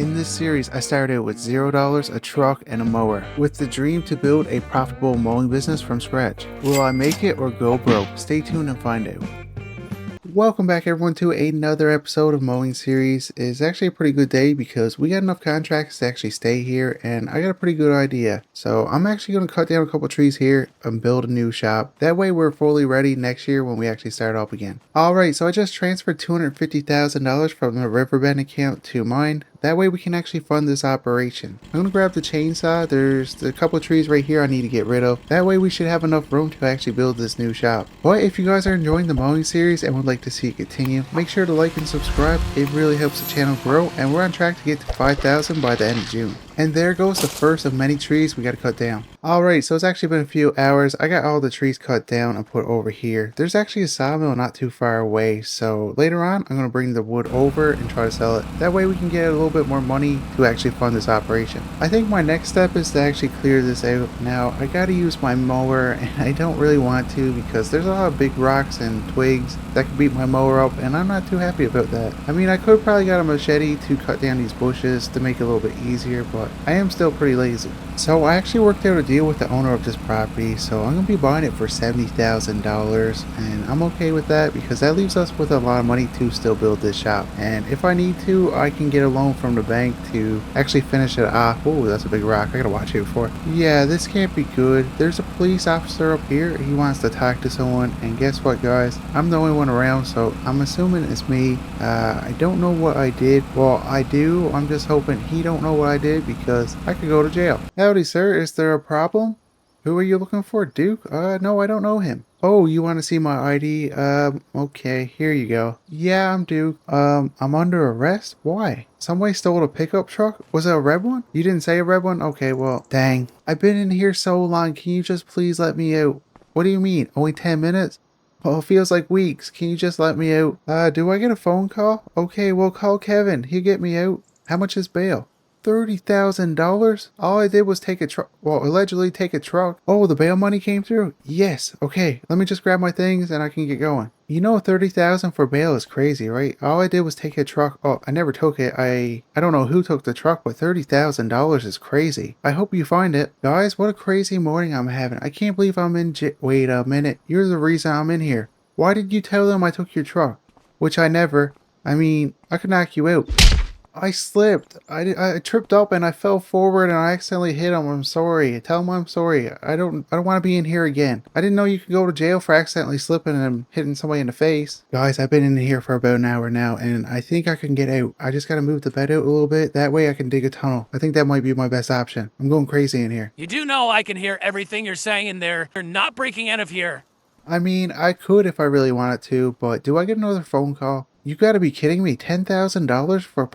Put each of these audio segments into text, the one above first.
In this series, I started with $0, a truck, and a mower, with the dream to build a profitable mowing business from scratch. Will I make it or go broke? Stay tuned and find out. Welcome back everyone to another episode of Mowing series. It's actually a pretty good day because we got enough contracts to actually stay here and I got a pretty good idea. So I'm actually going to cut down a couple trees here and build a new shop. That way we're fully ready next year when we actually start up again. Alright, so I just transferred $250,000 from the Riverbend account to mine. That way we can actually fund this operation. I'm going to grab the chainsaw. There's a couple of trees right here I need to get rid of. That way we should have enough room to actually build this new shop. But if you guys are enjoying the mowing series and would like to see it continue, make sure to like and subscribe. It really helps the channel grow and we're on track to get to 5,000 by the end of June. And there goes the first of many trees we got to cut down. Alright, so it's actually been a few hours. I got all the trees cut down and put over here. There's actually a sawmill not too far away, so later on I'm going to bring the wood over and try to sell it. That way we can get a little bit more money to actually fund this operation. I think my next step is to actually clear this out. Now I got to use my mower and I don't really want to because there's a lot of big rocks and twigs that could beat my mower up and I'm not too happy about that. I mean, I could probably got a machete to cut down these bushes to make it a little bit easier, but I am still pretty lazy. So I actually worked out a deal with the owner of this property, so I'm going to be buying it for $70,000 and I'm okay with that because that leaves us with a lot of money to still build this shop. And if I need to, I can get a loan from the bank to actually finish it off. Oh, that's a big rock. I gotta watch it for. Yeah, this can't be good. There's a police officer up here. He wants to talk to someone, and guess what, guys? I'm the only one around, so I'm assuming it's me. I don't know what I did. Well, I do. I'm just hoping he don't know what I did because I could go to jail. Howdy, sir. Is there a problem? Who are you looking for, Duke? No, I don't know him. Oh, you want to see my ID? Okay, here you go. Yeah, I'm Duke. I'm under arrest? Why? Somebody stole a pickup truck? Was it a red one? You didn't say a red one? Okay, well, dang. I've been in here so long. Can you just please let me out? What do you mean? Only 10 minutes? Well, it feels like weeks. Can you just let me out? Do I get a phone call? Okay, well, call Kevin. He'll get me out. How much is bail? $30,000? All I did was take a truck. Well, allegedly take a truck. Oh, the bail money came through? Yes. Okay, let me just grab my things and I can get going. You know, $30,000 for bail is crazy, right? All I did was take a truck. Oh, I never took it. I don't know who took the truck, but $30,000 is crazy. I hope you find it. Guys, what a crazy morning I'm having. I can't believe I'm in Wait a minute. You're the reason I'm in here. Why did you tell them I took your truck? Which I never. I mean, I could knock you out. I slipped. I tripped up and I fell forward and I accidentally hit him. I'm sorry. Tell him I'm sorry. I don't want to be in here again. I didn't know you could go to jail for accidentally slipping and hitting somebody in the face. Guys, I've been in here for about an hour now and I think I can get out. I just got to move the bed out a little bit. That way I can dig a tunnel. I think that might be my best option. I'm going crazy in here. You do know I can hear everything you're saying in there. You're not breaking out of here. I mean, I could if I really wanted to, but do I get another phone call? You gotta be kidding me. $10,000 for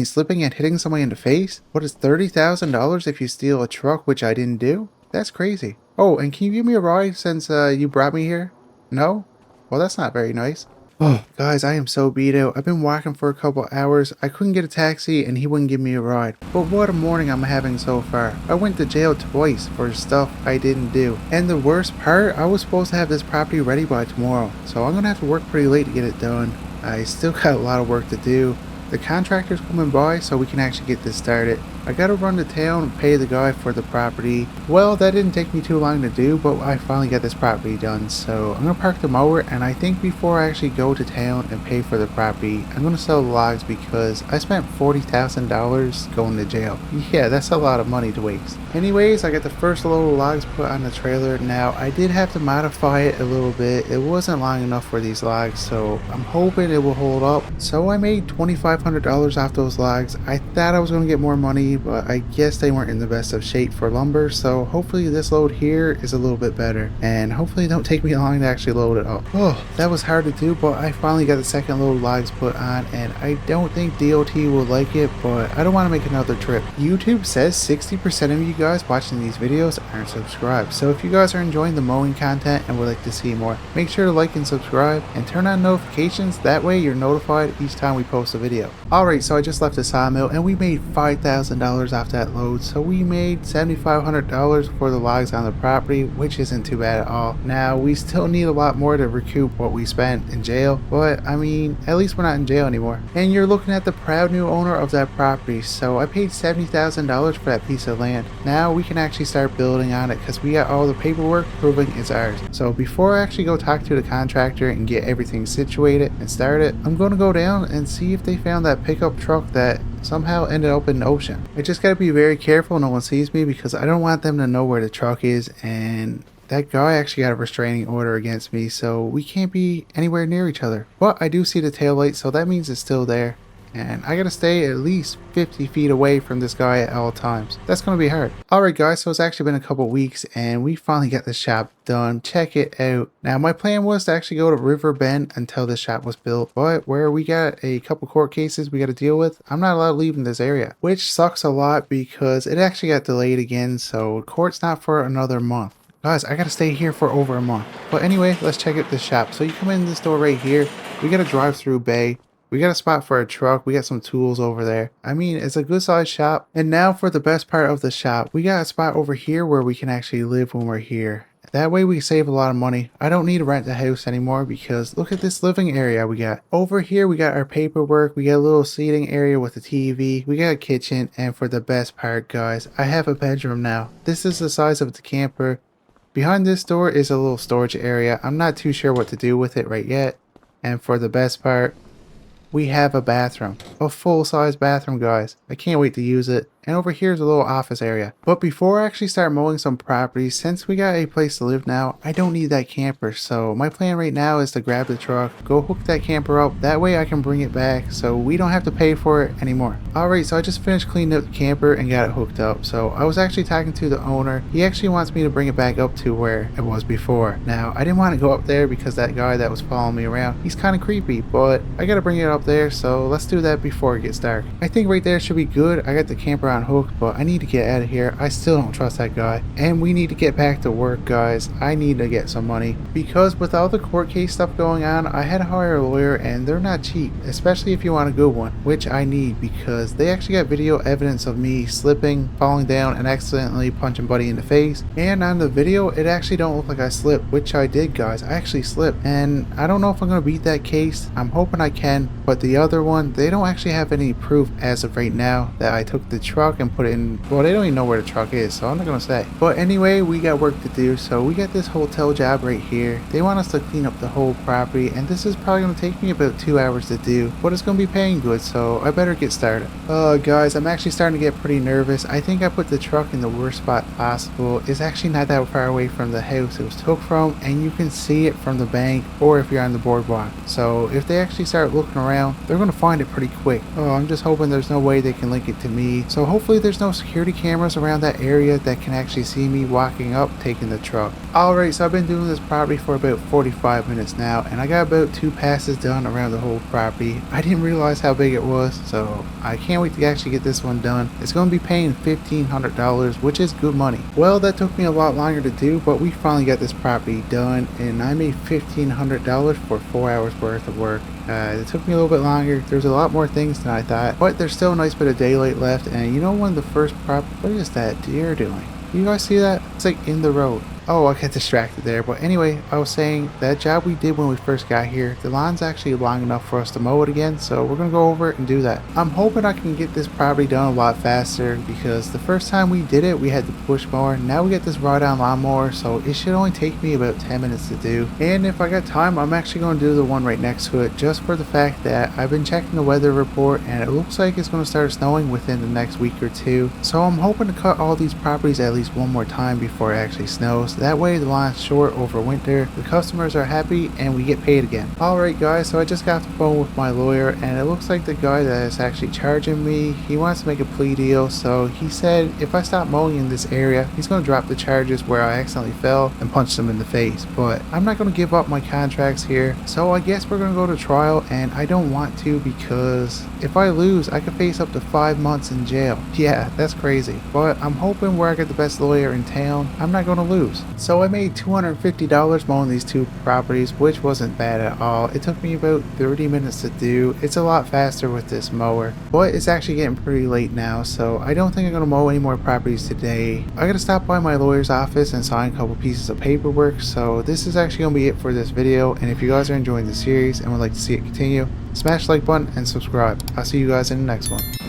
slipping and hitting somebody in the face? What is $30,000 if you steal a truck, which I didn't do? That's crazy. Oh, and can you give me a ride since you brought me here? No? Well, that's not very nice. Oh, guys, I am so beat out. I've been walking for a couple hours. I couldn't get a taxi and he wouldn't give me a ride. But what a morning I'm having so far. I went to jail twice for stuff I didn't do. And the worst part, I was supposed to have this property ready by tomorrow. So I'm gonna have to work pretty late to get it done. I still got a lot of work to do. The contractor's coming by so we can actually get this started. I gotta run to town and pay the guy for the property. Well, that didn't take me too long to do, but I finally got this property done. So I'm gonna park the mower, and I think before I actually go to town and pay for the property, I'm gonna sell the logs because I spent $40,000 going to jail. Yeah, that's a lot of money to waste. Anyways, I got the first load of logs put on the trailer. Now, I did have to modify it a little bit. It wasn't long enough for these logs, so I'm hoping it will hold up. So I made $2,500 off those logs. I thought I was gonna get more money, but I guess they weren't in the best of shape for lumber, so hopefully this load here is a little bit better, and hopefully it don't take me long to actually load it up. Oh, that was hard to do, but I finally got the second load of logs put on, and I don't think DOT will like it, but I don't want to make another trip. YouTube says 60% of you guys watching these videos aren't subscribed, so if you guys are enjoying the mowing content and would like to see more, make sure to like and subscribe, and turn on notifications. That way you're notified each time we post a video. video. Alright, so I just left the sawmill and we made $5,000 off that load, so we made $7,500 for the logs on the property, which isn't too bad at all. Now, we still need a lot more to recoup what we spent in jail, but I mean, at least we're not in jail anymore. And you're looking at the proud new owner of that property, so I paid $70,000 for that piece of land. Now we can actually start building on it because we got all the paperwork proving it's ours. So before I actually go talk to the contractor and get everything situated and started, I'm going to go down and see if they found that pickup truck that somehow ended up in the ocean. I just got to be very careful no one sees me because I don't want them to know where the truck is, and that guy actually got a restraining order against me, so we can't be anywhere near each other. But I do see the taillight, so that means it's still there. And I gotta stay at least 50 feet away from this guy at all times. That's gonna be hard. Alright guys, so it's actually been a couple weeks and we finally got the shop done. Check it out. Now my plan was to actually go to River Bend until the shop was built, but where we got a couple court cases we gotta deal with, I'm not allowed to leave in this area. Which sucks a lot because it actually got delayed again, so court's not for another month. Guys, I gotta stay here for over a month. But anyway, let's check out the shop. So you come in this door right here, we got a drive-through bay. We got a spot for a truck. We got some tools over there. I mean, it's a good sized shop. And now for the best part of the shop. We got a spot over here where we can actually live when we're here. That way we save a lot of money. I don't need to rent the house anymore because look at this living area we got. Over here we got our paperwork. We got a little seating area with a TV. We got a kitchen. And for the best part, guys, I have a bedroom now. This is the size of the camper. Behind this door is a little storage area. I'm not too sure what to do with it right yet. And for the best part, we have a bathroom, a full-size bathroom, guys. I can't wait to use it. And over here is a little office area. But before I actually start mowing some properties, since we got a place to live now, I don't need that camper. So my plan right now is to grab the truck, go hook that camper up. That way I can bring it back so we don't have to pay for it anymore. Alright, so I just finished cleaning up the camper and got it hooked up. So I was actually talking to the owner. He actually wants me to bring it back up to where it was before. Now, I didn't want to go up there because that guy that was following me around, he's kind of creepy, but I gotta bring it up there. So let's do that before it gets dark. I think right there should be good. I got the camper on hook, but I need to get out of here. I still don't trust that guy, and we need to get back to work, guys. I need to get some money because with all the court case stuff going on, I had to hire a lawyer and they're not cheap, especially if you want a good one, which I need because they actually got video evidence of me slipping, falling down, and accidentally punching Buddy in the face. And on the video it actually don't look like I slipped, which I did, guys. I actually slipped, and I don't know if I'm gonna beat that case. I'm hoping I can, but the other one, they don't actually have any proof as of right now that I took the truck and put it in. Well, they don't even know where the truck is, so I'm not gonna say. But anyway, we got work to do. So we got this hotel job right here. They want us to clean up the whole property, and this is probably gonna take me about 2 hours to do, but it's gonna be paying good, so I better get started. Guys, I'm actually starting to get pretty nervous. I think I put the truck in the worst spot possible. It's actually not that far away from the house it was took from, and you can see it from the bank or if you're on the boardwalk. So if they actually start looking around, they're gonna find it pretty quick. I'm just hoping there's no way they can link it to me. So hopefully there's no security cameras around that area that can actually see me walking up taking the truck. Alright, so I've been doing this property for about 45 minutes now, and I got about 2 passes done around the whole property. I didn't realize how big it was, so I can't wait to actually get this one done. It's going to be paying $1,500, which is good money. Well, that took me a lot longer to do, but we finally got this property done, and I made $1,500 for 4 hours worth of work. It took me a little bit longer. There's a lot more things than I thought, but there's still a nice bit of daylight left. And you know, one of the first what is that deer doing? You guys see that? It's like in the road. Oh, I got distracted there. But anyway, I was saying that job we did when we first got here, the lawn's actually long enough for us to mow it again, so we're gonna go over it and do that. I'm hoping I can get this property done a lot faster because the first time we did it, we had the push mower. Now we got this raw down lawnmower, so it should only take me about 10 minutes to do. And if I got time, I'm actually gonna do the one right next to it, just for the fact that I've been checking the weather report and it looks like it's gonna start snowing within the next week or two. So I'm hoping to cut all these properties at least one more time before it actually snows. That way the line's short over winter, the customers are happy, and we get paid again. Alright guys, so I just got off the phone with my lawyer, and it looks like the guy that is actually charging me, he wants to make a plea deal. So he said if I stop mowing in this area, he's going to drop the charges where I accidentally fell and punched him in the face. But I'm not going to give up my contracts here, so I guess we're going to go to trial, and I don't want to because if I lose, I could face up to 5 months in jail. Yeah, that's crazy. But I'm hoping where I get the best lawyer in town, I'm not going to lose. So I made $250 mowing these two properties, which wasn't bad at all. It took me about 30 minutes to do. It's a lot faster with this mower, but it's actually getting pretty late now, so I don't think I'm gonna mow any more properties today. I gotta stop by my lawyer's office and sign a couple pieces of paperwork, so this is actually gonna be it for this video. And if you guys are enjoying the series and would like to see it continue, smash the like button and subscribe. I'll see you guys in the next one.